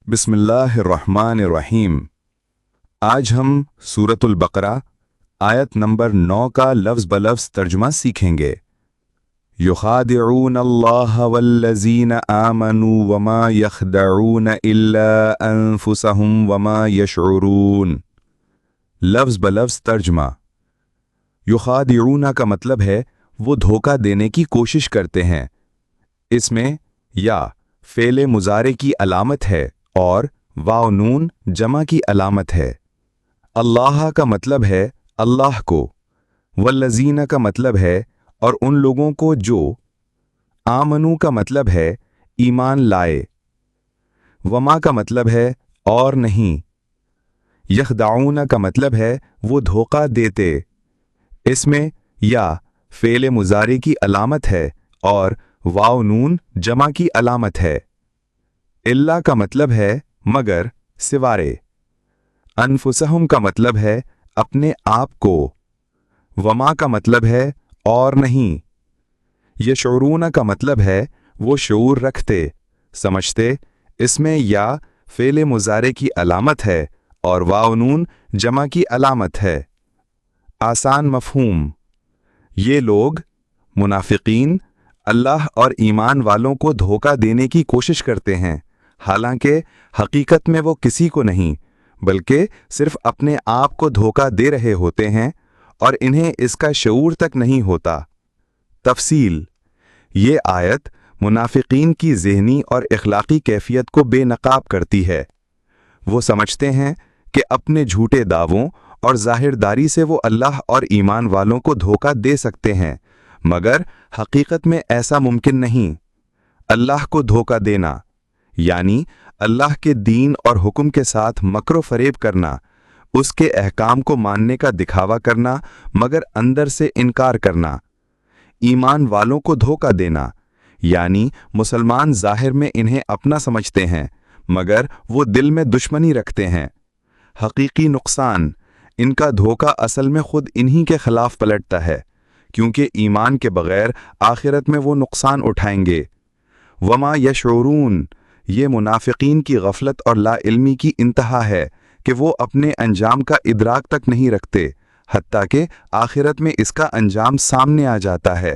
बिस्मिल्लाहिर्रहमानिर्रहीम। आज हम सूरतुल बकरा आयत नंबर 9 का लफ्ज़ बलफ्ज़ तर्जुमा सीखेंगे। युखादिऊन अल्लाह वल्लज़ीना आमनू वमा यख़दऊन इल्ला अनफुसहुम वमा यशऊरून। लफ्ज़ बलफ्ज़ तर्जुमा। युखादिऊना का मतलब है वो धोखा देने की कोशिश करते हैं। इसमें या फ़ेले मुज़ारे की अलामत है और वाव नून जमा की अलामत है। अल्लाह का मतलब है अल्लाह को, वल्लज़ीना का मतलब है और उन लोगों को जो, आमनू का मतलब है ईमान लाए, वमा का मतलब है और नहीं, यख़दाऊना का मतलब है वो धोखा देते। इसमें या फ़ेले मुज़ारे की अलामत है और वाव नून जमा की अलामत है। इल्ला का मतलब है मगर, सिवारे। अनफुसहुम का मतलब है अपने आप को। वमा का मतलब है और नहीं। यशऊरून का मतलब है वो शऊर रखते, समझते। इसमें या फ़ेले मुज़ारे की अलामत है और वाव नून जमा की अलामत है। आसान मफ़हूम। ये लोग मुनाफिकीन अल्लाह और ईमान वालों को धोखा देने की कोशिश करते हैं, हालांकि हकीकत में वो किसी को नहीं बल्कि सिर्फ अपने आप को धोखा दे रहे होते हैं और इन्हें इसका शऊर तक नहीं होता। तफसील। ये आयत मुनाफिकीन की ज़हनी और इखलाकी कैफियत को बेनकाब करती है। वो समझते हैं कि अपने झूठे दावों और ज़ाहिरदारी से वो अल्लाह और ईमान वालों को धोखा दे सकते हैं, मगर हकीकत में ऐसा मुमकिन नहीं। अल्लाह को धोखा देना यानी अल्लाह के दीन और हुक्म के साथ मकरो फरेब करना, उसके अहकाम को मानने का दिखावा करना मगर अंदर से इनकार करना। ईमान वालों को धोखा देना यानी मुसलमान ज़ाहिर में इन्हें अपना समझते हैं मगर वो दिल में दुश्मनी रखते हैं। हकीकी नुकसान, इनका धोखा असल में खुद इन्हीं के खिलाफ पलटता है, क्योंकि ईमान के बगैर आखिरत में वो नुकसान उठाएंगे। वमा यशऊरून, ये मुनाफिकीन की गफलत और लाइल्मी की इंतहा है कि वो अपने अंजाम का इदराक तक नहीं रखते, हत्ता कि आखिरत में इसका अंजाम सामने आ जाता है।